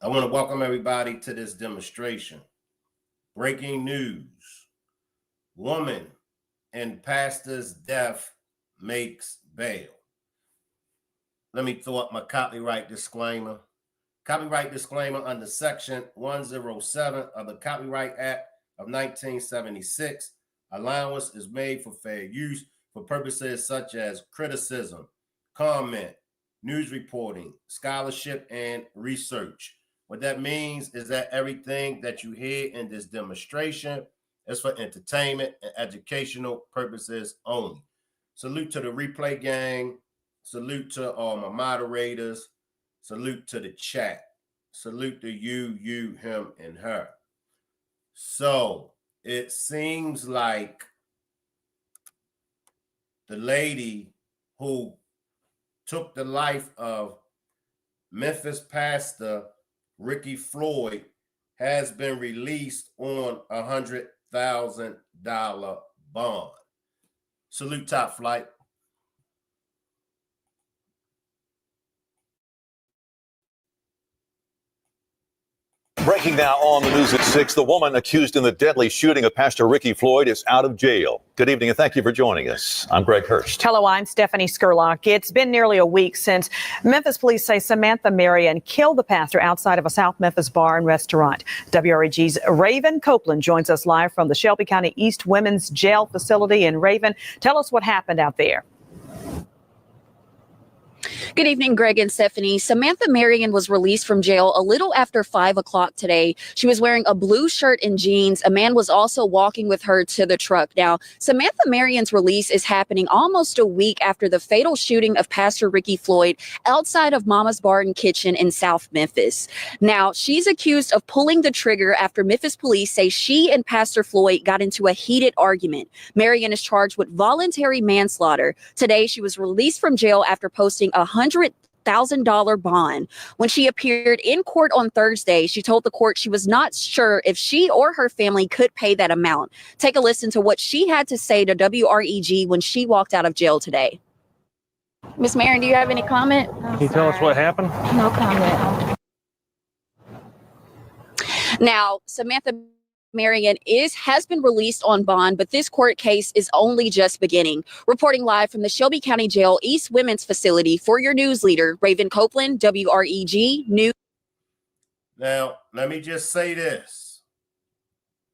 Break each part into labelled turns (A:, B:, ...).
A: I want to welcome everybody to this demonstration. Breaking news. Woman in pastor's death makes bail. Let me throw up my copyright disclaimer. Copyright disclaimer under Section 107 of the Copyright Act of 1976. Allowance is made for fair use for purposes such as criticism, comment, news reporting, scholarship, and research. What that means is that everything that you hear in this demonstration is for entertainment and educational purposes only. Salute to the replay gang. Salute to all my moderators. Salute to the chat. Salute to you, him, and her. So it seems like the lady who took the life of Memphis pastor Ricky Floyd has been released on $100,000 bond. Salute, Top Flight.
B: Breaking now on the news at 6, the woman accused in the deadly shooting of Pastor Ricky Floyd is out of jail. Good evening and thank you for joining us. I'm Greg Hurst.
C: Hello, I'm Stephanie Skurlock. It's been nearly a week since Memphis police say Samantha Marion killed the pastor outside of a South Memphis bar and restaurant. WREG's Raven Copeland joins us live from the Shelby County East Women's Jail facility. And Raven, tell us what happened out there.
D: Good evening, Greg and Stephanie. Samantha Marion was released from jail a little after 5 o'clock today. She was wearing a blue shirt and jeans. A man was also walking with her to the truck. Now, Samantha Marion's release is happening almost a week after the fatal shooting of Pastor Ricky Floyd outside of Mama's Bar and Kitchen in South Memphis. Now, she's accused of pulling the trigger after Memphis police say she and Pastor Floyd got into a heated argument. Marion is charged with voluntary manslaughter. Today, she was released from jail after posting a $100,000 bond. When she appeared in court on Thursday, she told the court she was not sure if she or her family could pay that amount. Take a listen to what she had to say to WREG when she walked out of jail today. Miss Marion, do you have any comment?
E: Can you tell us what happened?
D: No comment. Now, Samantha Marion has been released on bond, but this court case is only just beginning. Reporting live from the Shelby County Jail East Women's Facility for your news leader, Raven Copeland, WREG News.
A: Now, let me just say this.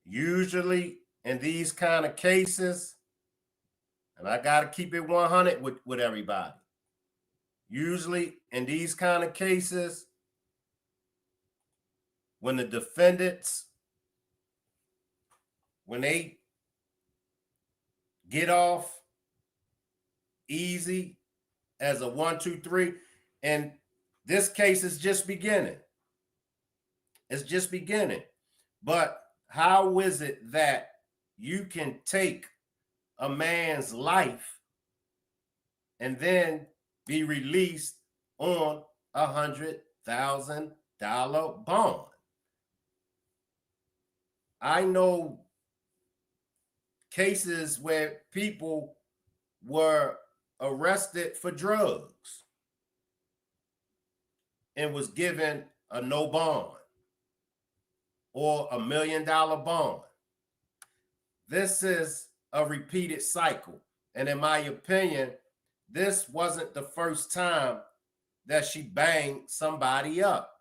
A: Usually in these kind of cases, and I got to keep it 100 with everybody. Usually in these kind of cases, when the defendants, when they get off easy as a 1, 2, 3, and this case is just beginning. It's just beginning. But how is it that you can take a man's life and then be released on $100,000 bond? I know cases where people were arrested for drugs and was given a no bond or $1 million bond. This is a repeated cycle. And in my opinion, this wasn't the first time that she banged somebody up.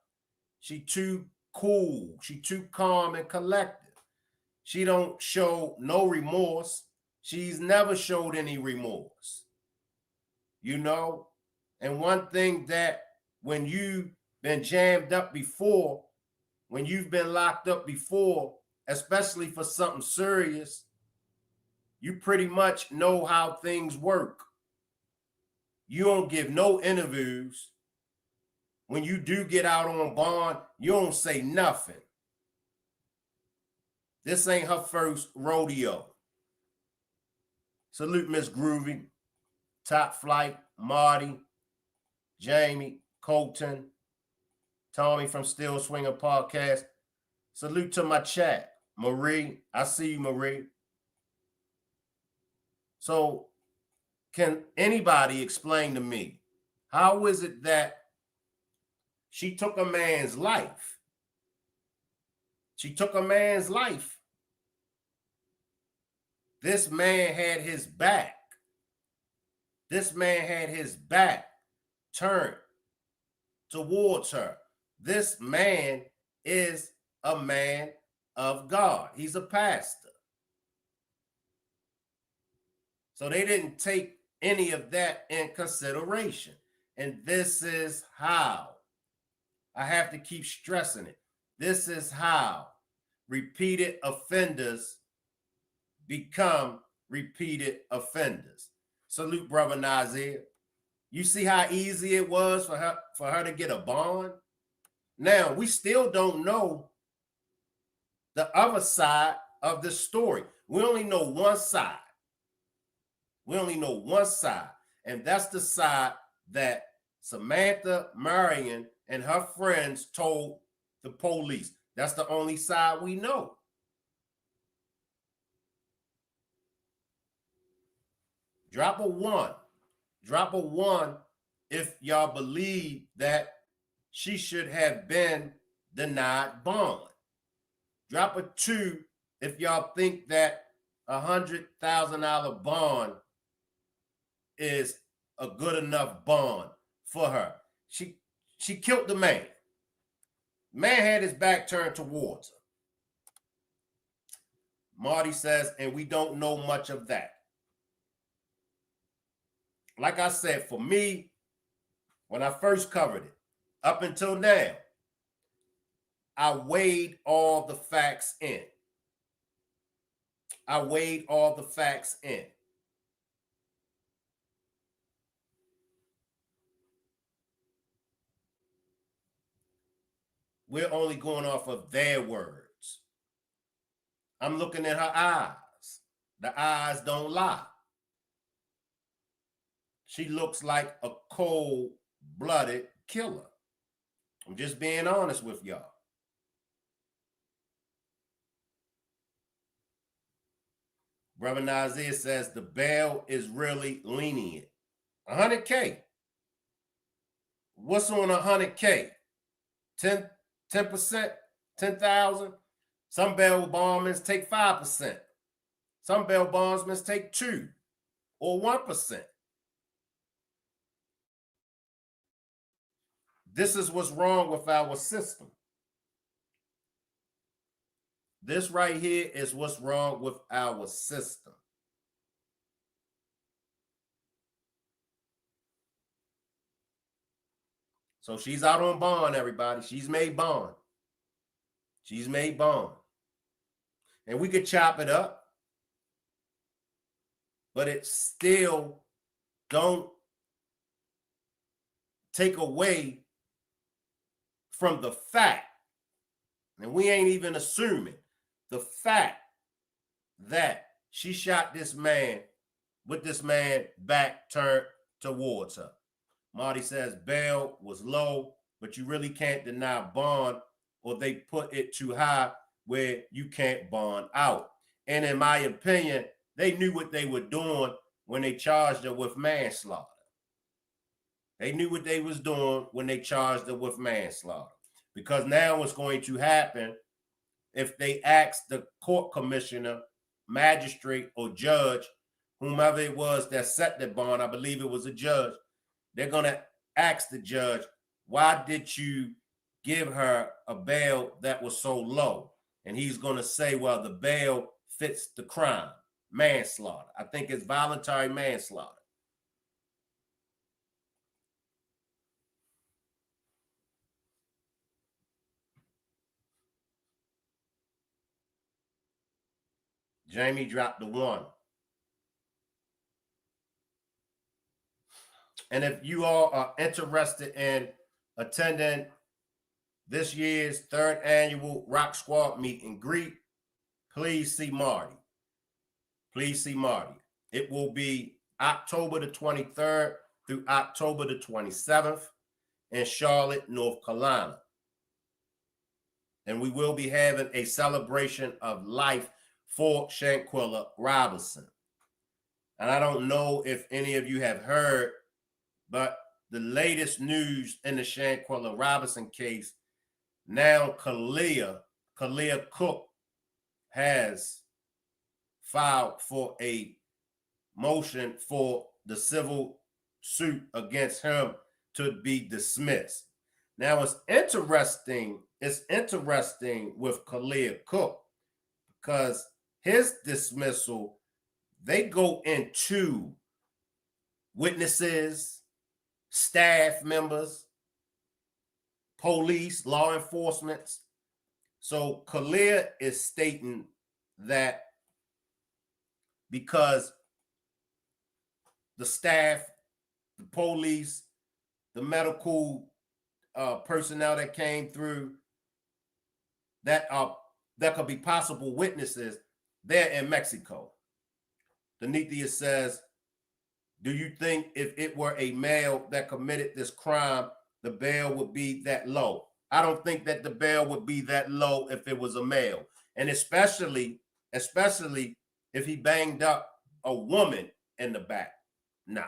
A: She too cool. She too calm and collected. She don't show no remorse. She's never showed any remorse. You know? And one thing that when you've been jammed up before, when you've been locked up before, especially for something serious, you pretty much know how things work. You don't give no interviews. When you do get out on bond, you don't say nothing. This ain't her first rodeo. Salute Miss Groovy, Top Flight, Marty, Jamie, Colton, Tommy from Still Swinger Podcast. Salute to my chat. Marie, I see you, Marie. So can anybody explain to me, how is it that she took a man's life She took a man's life. This man had his back. This man had his back turned towards her. This man is a man of God. He's a pastor. So they didn't take any of that in consideration. And this is how, I have to keep stressing it, this is how repeated offenders become repeated offenders. Salute, Brother Nazir. You see how easy it was for her to get a bond? Now, we still don't know the other side of the story. We only know one side. We only know one side, and that's the side that Samantha Marion and her friends told the police. That's the only side we know. Drop a one. Drop a one if y'all believe that she should have been denied bond. Drop a two if y'all think that $100,000 bond is a good enough bond for her. She killed the man. Man had his back turned towards her. Marty says, and we don't know much of that. Like I said, for me, when I first covered it, up until now, I weighed all the facts in. I weighed all the facts in. We're only going off of their words. I'm looking at her eyes. The eyes don't lie. She looks like a cold-blooded killer. I'm just being honest with y'all. Brother Nazir says the bail is really lenient. 100K. What's on 100K? 10%, 10,000. Some bail bondsmen take 5%. Some bail bondsmen take 2 or 1%. This is what's wrong with our system. This right here is what's wrong with our system. So she's out on bond, everybody. She's made bond. She's made bond. And we could chop it up, but it still don't take away from the fact, and we ain't even assuming, the fact that she shot this man with this man back turned towards her. Marty says bail was low, but you really can't deny bond, or they put it too high where you can't bond out. And in my opinion, they knew what they were doing when they charged her with manslaughter. They knew what they was doing when they charged her with manslaughter. Because now what's going to happen, if they ask the court commissioner, magistrate, or judge, whomever it was that set the bond, I believe it was a judge, they're going to ask the judge, why did you give her a bail that was so low? And he's going to say, well, the bail fits the crime, manslaughter. I think it's voluntary manslaughter. Jamie dropped the 1. And if you all are interested in attending this year's 3rd annual Rock Squad meet and greet, please see Marty. Please see Marty. It will be October the 23rd through October the 27th in Charlotte, North Carolina. And we will be having a celebration of life for Shanquella Robinson. And I don't know if any of you have heard, but the latest news in the Shanquella Robinson case, now Kalia Kalia Cook has filed for a motion for the civil suit against him to be dismissed. Now it's interesting with Kalia Cook because his dismissal, they go into witnesses, staff members, police, law enforcement. So Kalia is stating that because the staff, the police, the medical personnel that came through, that could be possible witnesses, they're in Mexico. Denithia says, do you think if it were a male that committed this crime, the bail would be that low? I don't think that the bail would be that low if it was a male. And especially if he banged up a woman in the back. Nah.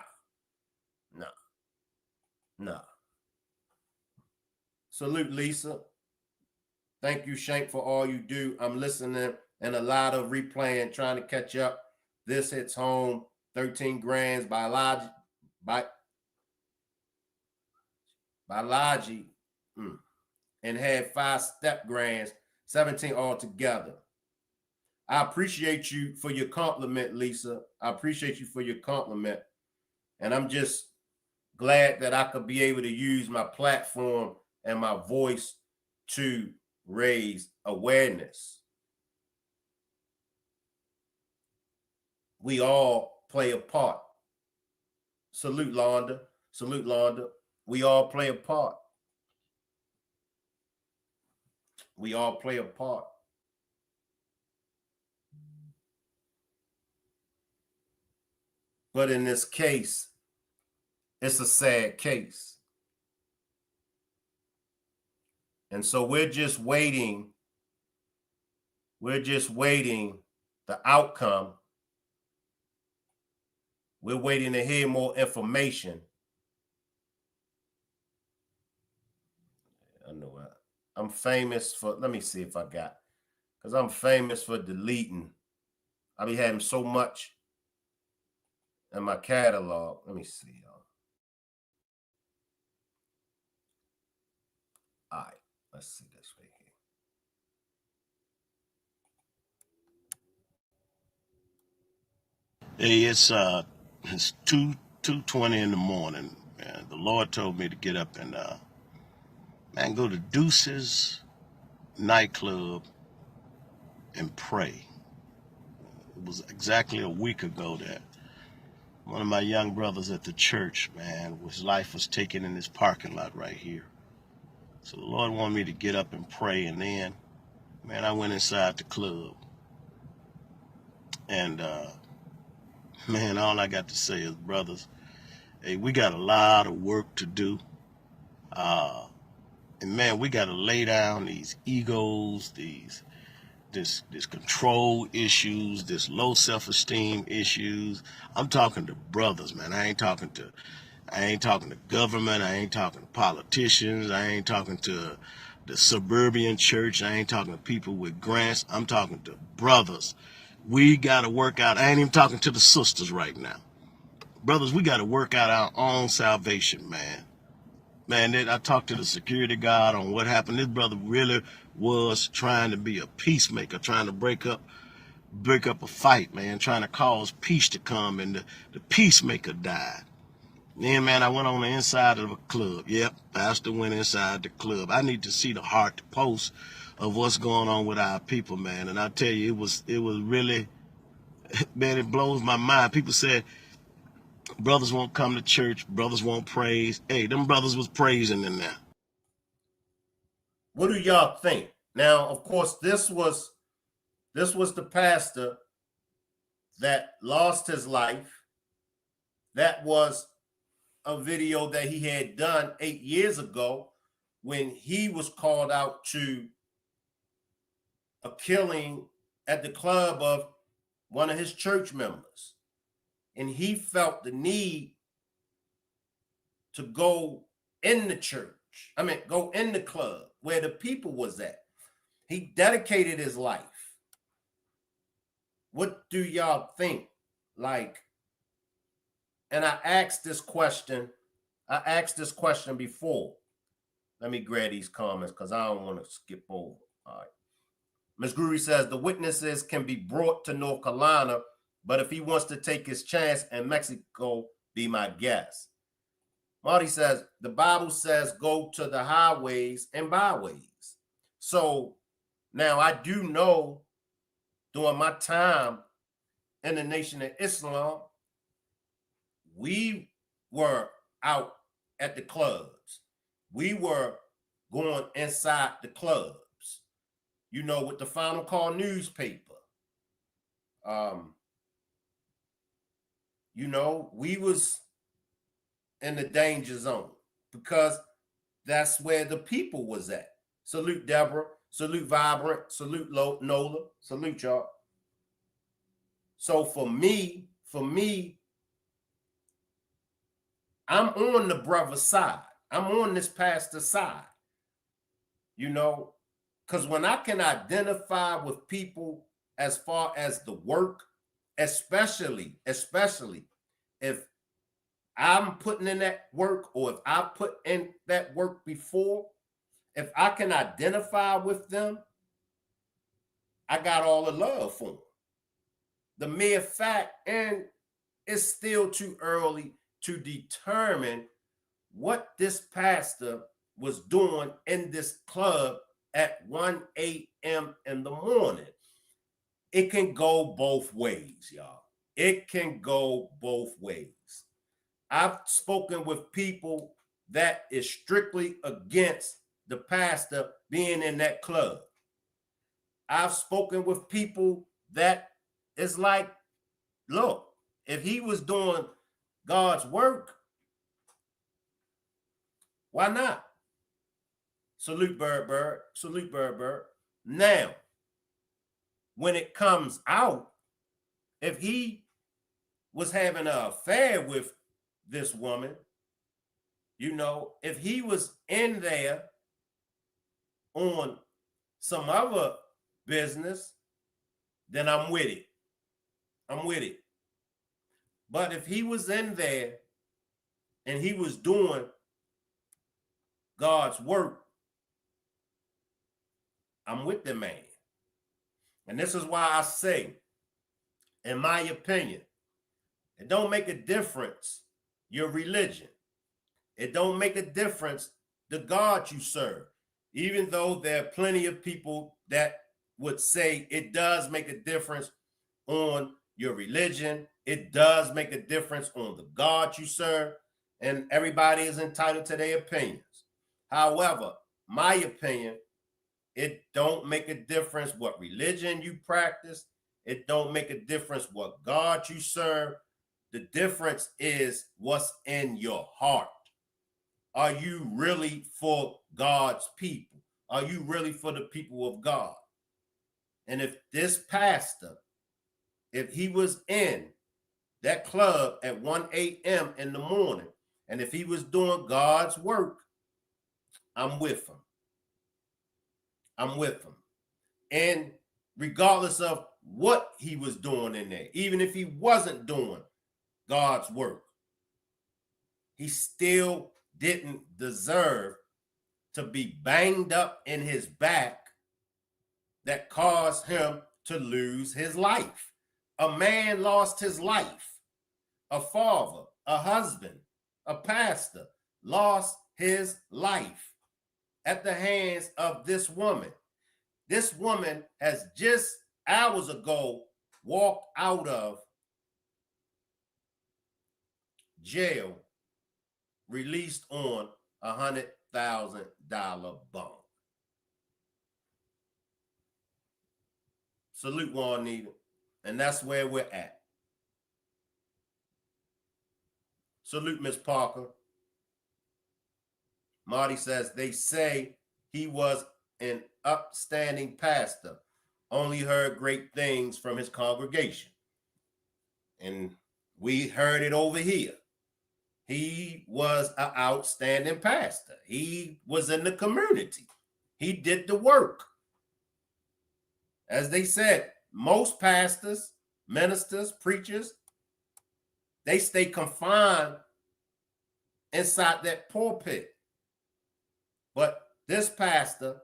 A: Salute, Lisa. Thank you, Shank, for all you do. I'm listening and a lot of replaying, trying to catch up. This hits home. 13 grands biology, and had 5 step grands, 17 altogether. I appreciate you for your compliment, Lisa. I appreciate you for your compliment. And I'm just glad that I could be able to use my platform and my voice to raise awareness. We all play a part. Salute, Londa. Salute, Londa. We all play a part. We all play a part. But in this case, it's a sad case. And so we're just waiting. We're just waiting the outcome. We're waiting to hear more information. I know I'm famous for, let me see if I got, because I'm famous for deleting. I be having so much in my catalog. Let me see, y'all. All right, let's see this right here.
E: Hey, it's 2:20 in the morning, and the Lord told me to get up and go to Deuce's nightclub and pray. It was exactly a week ago that one of my young brothers at the church, man, his life was taken in this parking lot right here. So the Lord wanted me to get up and pray, and then, man, I went inside the club. And, man, all I got to say is, brothers, hey, we got a lot of work to do. And, man, we got to lay down these egos, this control issues, this low self-esteem issues. I'm talking to brothers, man. I ain't talking to government. I ain't talking to politicians. I ain't talking to the suburban church. I ain't talking to people with grants. I'm talking to brothers. We got to work out. I ain't even talking to the sisters right now. Brothers, we got to work out our own salvation, man. Man, I talked to the security guard on what happened. This brother really was trying to be a peacemaker, trying to break up a fight, man, trying to cause peace to come, and the peacemaker died. Then, man, I went on the inside of a club. Yep, pastor went inside the club. I need to see the heart to post of what's going on with our people, man. And I tell you, it was really, man, it blows my mind. People said brothers won't come to church, brothers won't praise. Hey, them brothers was praising in there.
A: What do y'all think? Now, of course, this was the pastor that lost his life. That was a video that he had done 8 years ago when he was called out to a killing at the club of one of his church members. And he felt the need to go in the church. Go in the club where the people was at. He dedicated his life. What do y'all think? Like, and I asked this question before. Let me grab these comments because I don't want to skip over. All right. Ms. Grury says the witnesses can be brought to North Carolina, but if he wants to take his chance in Mexico, be my guest. Marty says the Bible says go to the highways and byways. So now I do know during my time in the Nation of Islam, we were out at the clubs. We were going inside the clubs, you know, with the Final Call newspaper. You know, we was in the danger zone because that's where the people was at. Salute Deborah, salute Vibrant, salute Nola, salute y'all. So for me, I'm on the brother's side. I'm on this pastor's side, you know, because when I can identify with people as far as the work, especially if I'm putting in that work or if I put in that work before, if I can identify with them, I got all the love for them. The mere fact, and it's still too early to determine what this pastor was doing in this club at 1 a.m. in the morning. It can go both ways, y'all. It can go both ways. I've spoken with people that is strictly against the pastor being in that club. I've spoken with people that is like, look, if he was doing God's work, why not? Salute Bird Bird. Salute Bird Bird. Now, when it comes out, if he was having an affair with this woman, you know, if he was in there on some other business, then I'm with it. I'm with it. But if he was in there and he was doing God's work, I'm with the man. And this is why I say, in my opinion, it don't make a difference your religion. It don't make a difference the God you serve. Even though there are plenty of people that would say it does make a difference on your religion. It does make a difference on the God you serve. And everybody is entitled to their opinions. However, my opinion, it don't make a difference what religion you practice. It don't make a difference what God you serve. The difference is what's in your heart. Are you really for God's people? Are you really for the people of God? And if this pastor, if he was in that club at 1 a.m. in the morning, and if he was doing God's work, I'm with him. I'm with him. And regardless of what he was doing in there, even if he wasn't doing God's work, he still didn't deserve to be banged up in his back that caused him to lose his life. A man lost his life. A father, a husband, a pastor lost his life at the hands of this woman. This woman has just hours ago walked out of jail, released on $100,000 bond. Salute Juanita. And that's where we're at. Salute Miss Parker. Marty says, they say he was an upstanding pastor, only heard great things from his congregation. And we heard it over here. He was an outstanding pastor. He was in the community. He did the work. As they said, most pastors, ministers, preachers, they stay confined inside that pulpit. But this pastor,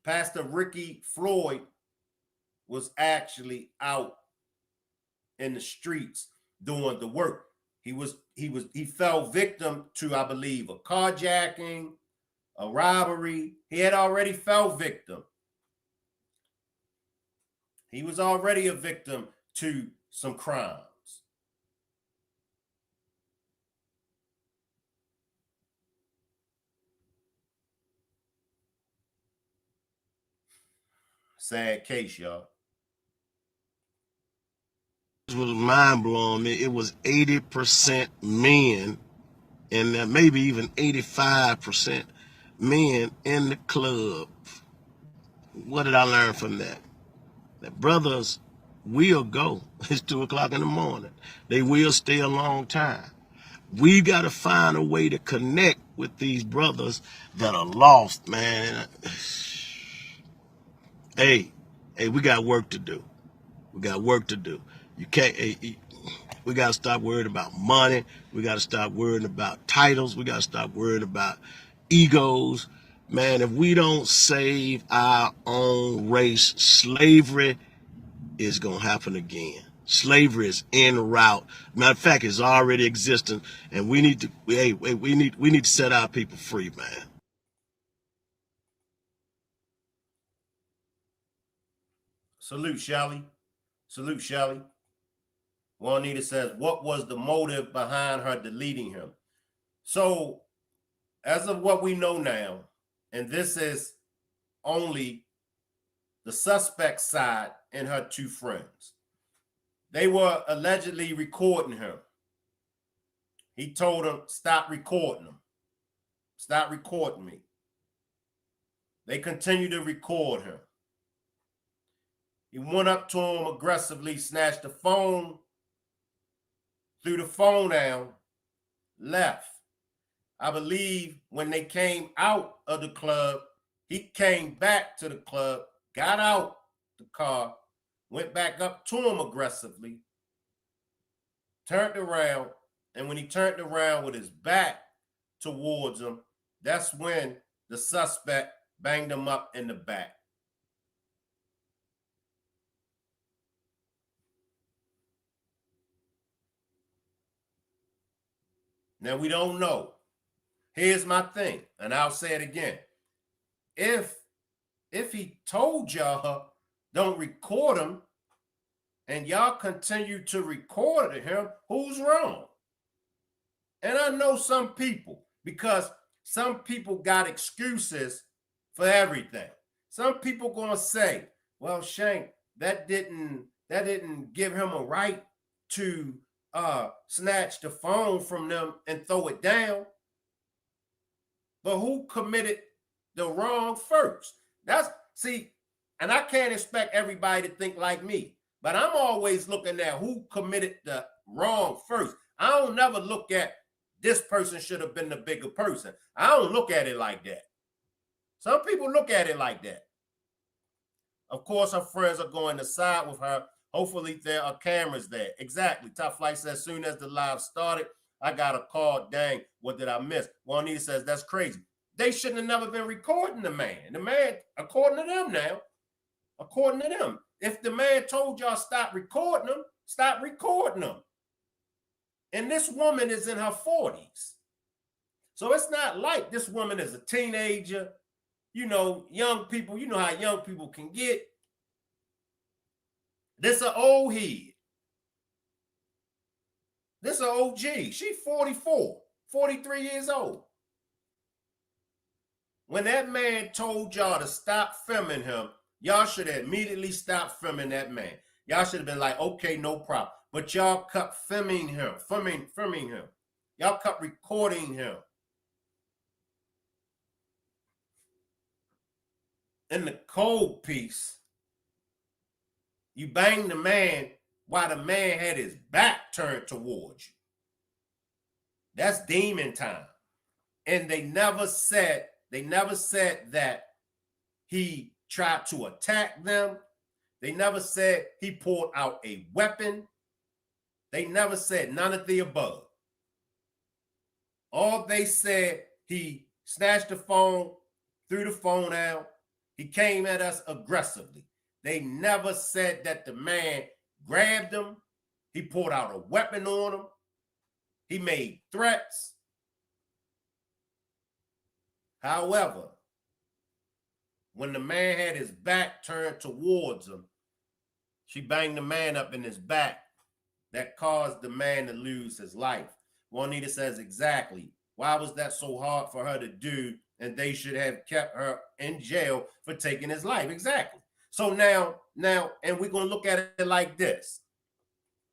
A: Pastor Ricky Floyd, was actually out in the streets doing the work. He fell victim to, I believe, a carjacking, a robbery. He had already fell victim. He was already a victim to some crimes. Sad case, y'all.
E: It was mind blowing. It was 80% men, and maybe even 85% men in the club. What did I learn from that? That brothers will go. It's 2 o'clock in the morning. They will stay a long time. We got to find a way to connect with these brothers that are lost, man. Hey, we got work to do. We got work to do. You can't. We got to stop worrying about money. We got to stop worrying about titles. We got to stop worrying about egos. Man, if we don't save our own race, slavery is going to happen again. Slavery is en route. Matter of fact, it's already existing, and we need to. We need to set our people free, man.
A: Salute, Shelly. Salute, Shelly. Juanita says, what was the motive behind her deleting him? So, as of what we know now, and this is only the suspect side and her 2 friends, they were allegedly recording him. He told them, stop recording them. Stop recording me. They continued to record him. He went up to him aggressively, snatched the phone, threw the phone down, left. I believe when they came out of the club, he came back to the club, got out the car, went back up to him aggressively, turned around, and when he turned around with his back towards him, that's when the suspect banged him up in the back. Now, we don't know. Here's my thing, and I'll say it again. If he told y'all don't record him, and y'all continue to record him, who's wrong? And I know some people, because some people got excuses for everything. Some people gonna say, well, Shank, that didn't give him a right to snatch the phone from them and throw it down. But who committed the wrong first? And I can't expect everybody to think like me, but I'm always looking at who committed the wrong first. I don't never look at this person should have been the bigger person. I don't look at it like that. Some people look at it like that. Of course, her friends are going to side with her. Hopefully there are cameras there. Exactly. Top Flight says, as soon as the live started, I got a call. Dang, what did I miss? Juanita says, that's crazy. They shouldn't have never been recording the man. The man, according to them now, according to them, if the man told y'all stop recording them, stop recording them. And this woman is in her 40s. So it's not like this woman is a teenager. You know, young people, you know how young people can get. This an old head. This an OG. She 44, 43 years old. When that man told y'all to stop filming him, y'all should have immediately stopped filming that man. Y'all should have been like, okay, no problem. But y'all kept filming him, filming him. Y'all kept recording him. In the cold piece, you banged the man while the man had his back turned towards you. That's demon time. And they never said that he tried to attack them. They never said he pulled out a weapon. They never said none of the above. All they said, he snatched the phone, threw the phone out. He came at us aggressively. They never said that the man grabbed him. He pulled out a weapon on him. He made threats. However, when the man had his back turned towards him, she banged the man up in his back. That caused the man to lose his life. Juanita says, exactly. Why was that so hard for her to do? And they should have kept her in jail for taking his life. Exactly. So now, and we're going to look at it like this.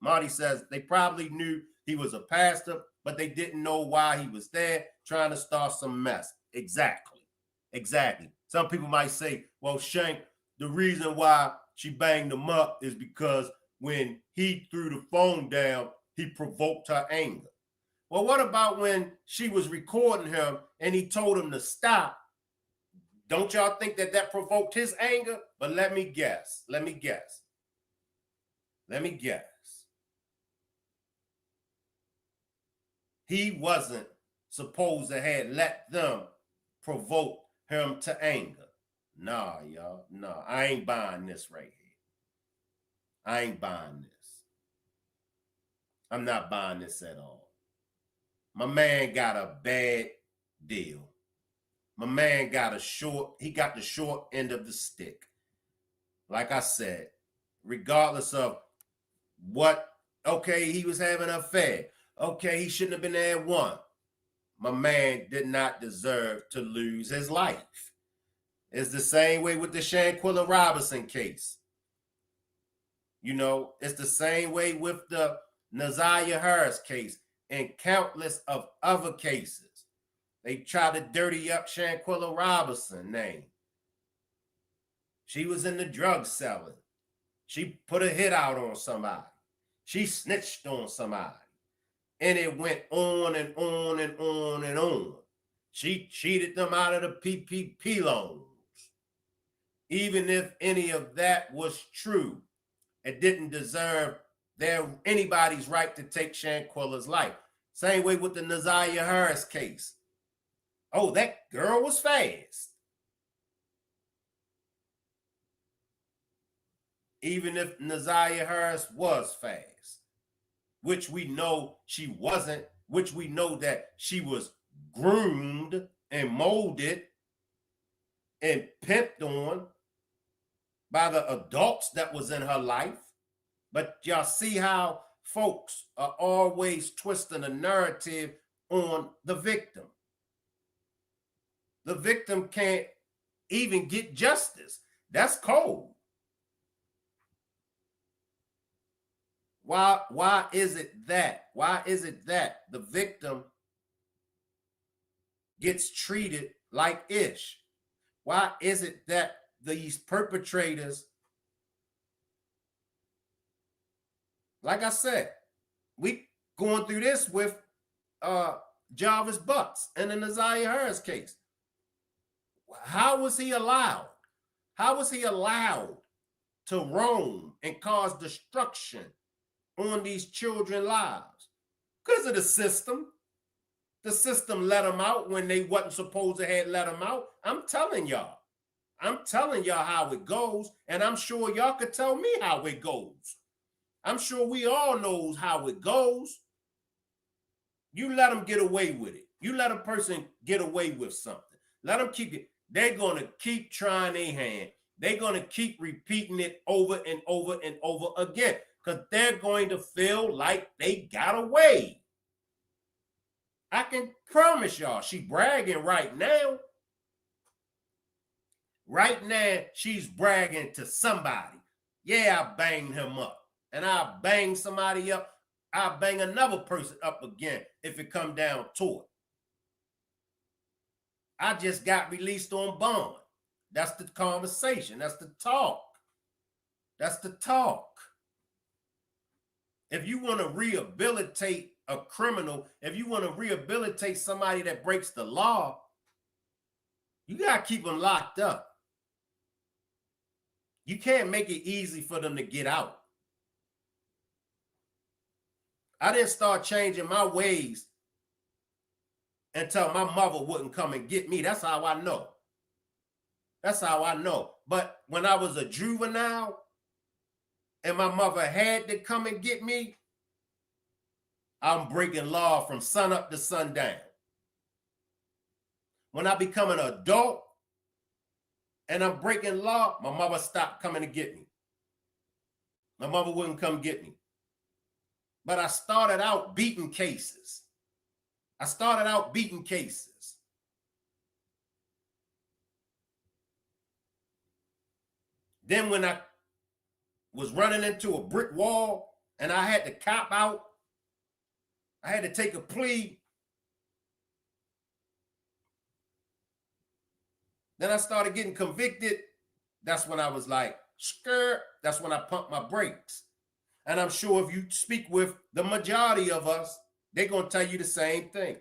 A: Marty says they probably knew he was a pastor, but they didn't know why he was there trying to start some mess. Exactly. Some people might say, well, Shank, the reason why she banged him up is because when he threw the phone down, he provoked her anger. Well, what about when she was recording him and he told him to stop? Don't y'all think that provoked his anger? But let me guess. He wasn't supposed to have let them provoke him to anger. Nah, y'all. Nah, I ain't buying this right here. I ain't buying this. I'm not buying this at all. My man got a bad deal. My man got the short end of the stick. Like I said, regardless of what, okay, he was having an affair. Okay, he shouldn't have been there at one. My man did not deserve to lose his life. It's the same way with the Shanquella Robinson case. You know, it's the same way with the Nazaria Harris case and countless of other cases. They tried to dirty up Shanquella Robinson's name. She was in the drug selling. She put a hit out on somebody. She snitched on somebody. And it went on and on and on and on. She cheated them out of the PPP loans. Even if any of that was true, it didn't deserve anybody's right to take Shanquella's life. Same way with the Nazaria Harris case. Oh, that girl was fast. Even if Nazaria Harris was fast, which we know she wasn't, which we know that she was groomed and molded and pimped on by the adults that was in her life. But y'all see how folks are always twisting the narrative on the victim. The victim can't even get justice. That's cold. Why is it that? Why is it that the victim gets treated like ish? Why is it that these perpetrators, like I said, we going through this with Jarvis Bucks and the Nazaria Harris case. How was he allowed? How was he allowed to roam and cause destruction on these children's lives? Because of the system. The system let them out when they wasn't supposed to have let them out. I'm telling y'all how it goes, and I'm sure y'all could tell me how it goes. I'm sure we all knows how it goes. You let them get away with it. You let a person get away with something. Let them keep it. They're going to keep trying their hand. They're going to keep repeating it over and over and over again because they're going to feel like they got away. I can promise y'all, she bragging right now. Right now, she's bragging to somebody. Yeah, I banged him up. And I'll bang somebody up. I'll bang another person up again if it come down to it. I just got released on bond. That's the conversation. That's the talk. That's the talk. If you want to rehabilitate a criminal, if you want to rehabilitate somebody that breaks the law, you got to keep them locked up. You can't make it easy for them to get out. I didn't start changing my ways until my mother wouldn't come and get me. That's how I know. That's how I know. But when I was a juvenile and my mother had to come and get me, I'm breaking law from sun up to sundown. When I become an adult and I'm breaking law, my mother stopped coming to get me. My mother wouldn't come get me. But I started out beating cases. Then when I was running into a brick wall and I had to cop out, I had to take a plea. Then I started getting convicted. That's when I was like, skirt. That's when I pumped my brakes. And I'm sure if you speak with the majority of us, they're going to tell you the same thing.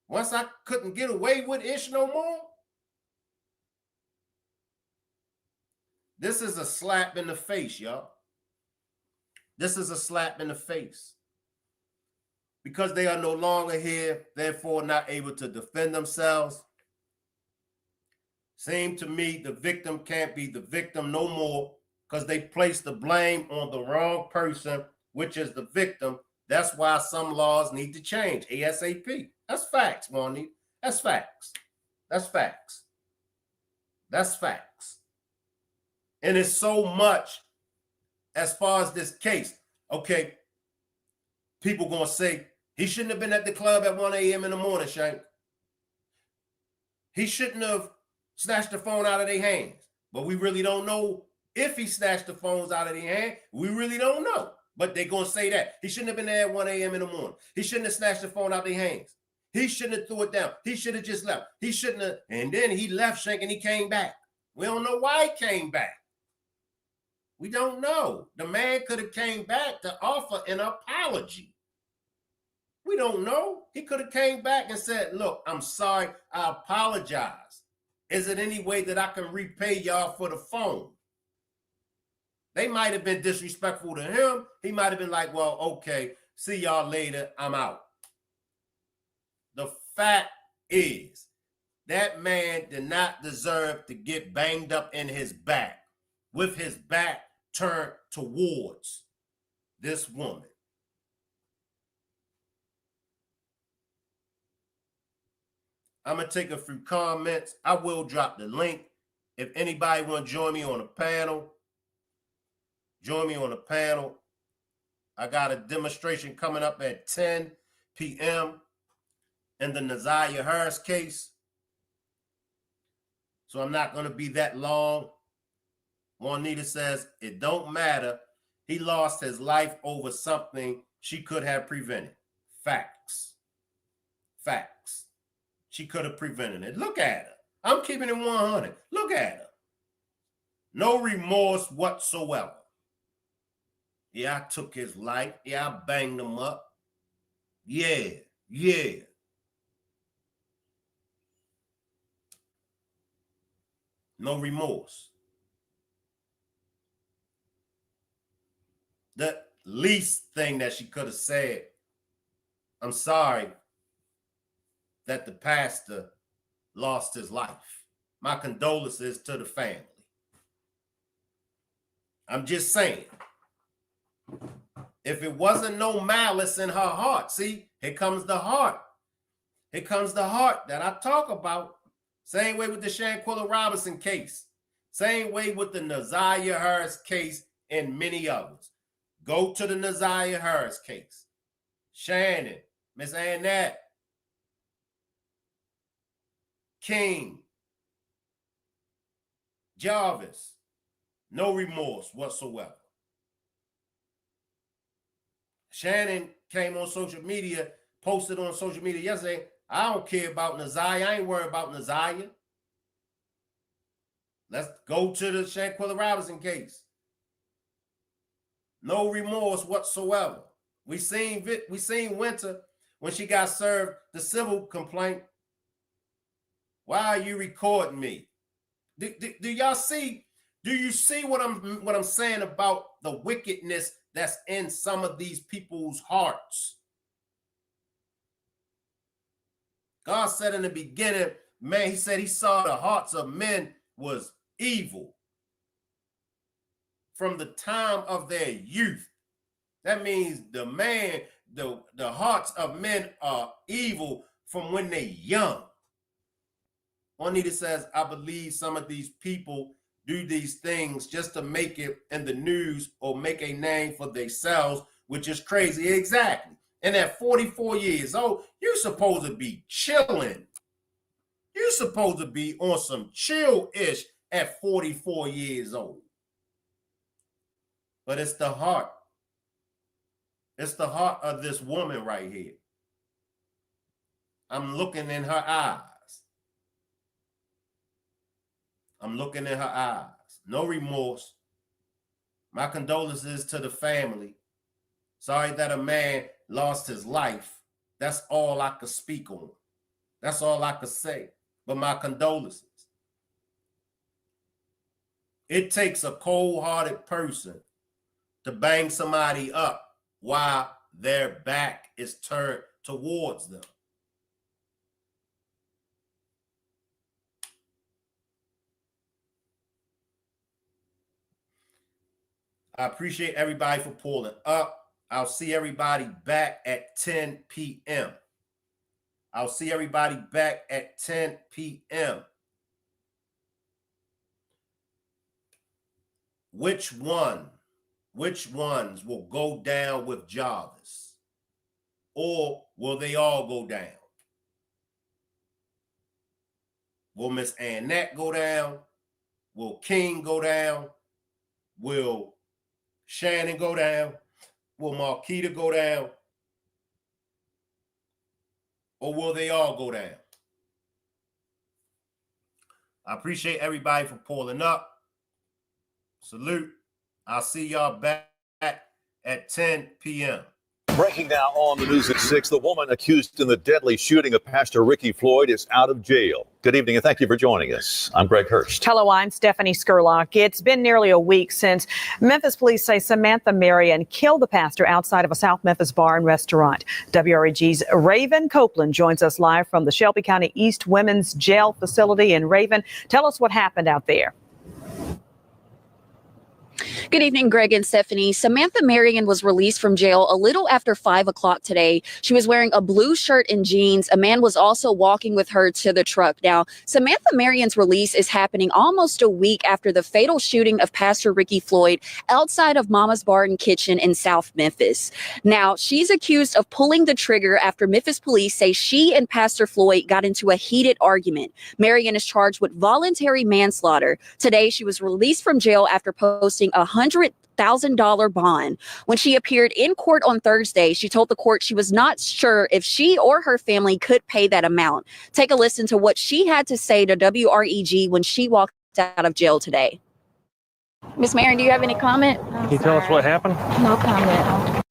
A: Once I couldn't get away with Ish no more, this is a slap in the face, y'all. This is a slap in the face. Because they are no longer here, therefore not able to defend themselves. Seems to me the victim can't be the victim no more because they place the blame on the wrong person, which is the victim. That's why some laws need to change ASAP. That's facts, Juanita. That's facts. That's facts. That's facts. And it's so much as far as this case. Okay, people going to say, he shouldn't have been at the club at 1 a.m. in the morning, Shank. He shouldn't have snatched the phone out of their hands. But we really don't know if he snatched the phones out of their hand. We really don't know. But they're going to say that. He shouldn't have been there at 1 a.m. in the morning. He shouldn't have snatched the phone out of their hands. He shouldn't have threw it down. He should have just left. He shouldn't have. And then he left, Shank, and he came back. We don't know why he came back. We don't know. The man could have came back to offer an apology. We don't know. He could have came back and said, look, I'm sorry. I apologize. Is it any way that I can repay y'all for the phone? They might have been disrespectful to him. He might have been like, well, okay, see y'all later. I'm out. The fact is, that man did not deserve to get banged up in his back with his back turned towards this woman. I'm going to take a few comments. I will drop the link. If anybody want to join me on a panel, join me on a panel. I got a demonstration coming up at 10 p.m. in the Nazaria Harris case. So I'm not going to be that long. Juanita says, it don't matter. He lost his life over something she could have prevented. Facts. Facts. She could have prevented it. Look at her. I'm keeping it 100. Look at her. No remorse whatsoever. Yeah, I took his life. Yeah, I banged him up. Yeah. No remorse. The least thing that she could have said, I'm sorry that the pastor lost his life. My condolences to the family. I'm just saying, if it wasn't no malice in her heart, see, here comes the heart. Here comes the heart that I talk about. Same way with the Shanquilla Robinson case. Same way with the Nazaria Harris case and many others. Go to the Nazaria Harris case. Shannon, Miss Annette, King, Jarvis, no remorse whatsoever. Shannon came on social media, posted on social media yesterday, I don't care about Nazaria. I ain't worried about Nazaria. Let's go to the Shanquilla Robinson case. No remorse whatsoever. We seen Winter when she got served the civil complaint. Why are you recording me? Do y'all see Do you see what I'm saying about the wickedness that's in some of these people's hearts? God said in the beginning, man, he said he saw the hearts of men was evil from the time of their youth. That means the hearts of men are evil from when they're young. Juanita says, I believe some of these people do these things just to make it in the news or make a name for themselves, which is crazy. Exactly. And at 44 years old, you're supposed to be chilling. You're supposed to be on some chill-ish at 44 years old. But it's the heart. It's the heart of this woman right here. I'm looking in her eyes. I'm looking in her eyes. No remorse. My condolences to the family. Sorry that a man lost his life. That's all I could speak on. That's all I could say. But my condolences. It takes a cold-hearted person to bang somebody up while their back is turned towards them. I appreciate everybody for pulling up. I'll see everybody back at 10 p.m. I'll see everybody back at 10 p.m. Which ones will go down with Jarvis? Or will they all go down? Will Miss Annette go down? Will King go down? Will Shannon go down? Will Marquita go down? Or will they all go down? I appreciate everybody for pulling up. Salute. I'll see y'all back at 10 p.m.
B: Breaking now on the news at 6, the woman accused in the deadly shooting of Pastor Ricky Floyd is out of jail. Good evening and thank you for joining us. I'm Greg Hurst.
C: Hello, I'm Stephanie Skurlock. It's been nearly a week since Memphis police say Samantha Marion killed the pastor outside of a South Memphis bar and restaurant. WREG's Raven Copeland joins us live from the Shelby County East Women's Jail facility. And Raven, tell us what happened out there.
D: Good evening, Greg and Stephanie. Samantha Marion was released from jail a little after 5 o'clock today. She was wearing a blue shirt and jeans. A man was also walking with her to the truck. Now, Samantha Marion's release is happening almost a week after the fatal shooting of Pastor Ricky Floyd outside of Mama's Bar and Kitchen in South Memphis. Now, she's accused of pulling the trigger after Memphis police say she and Pastor Floyd got into a heated argument. Marion is charged with voluntary manslaughter. Today, she was released from jail after posting a $100,000 bond. When she appeared in court on Thursday, she told the court she was not sure if she or her family could pay that amount. Take a listen to what she had to say to WREG when she walked out of jail today. Miss Marion, do you have any comment?
F: Can you tell us what happened?
G: No comment.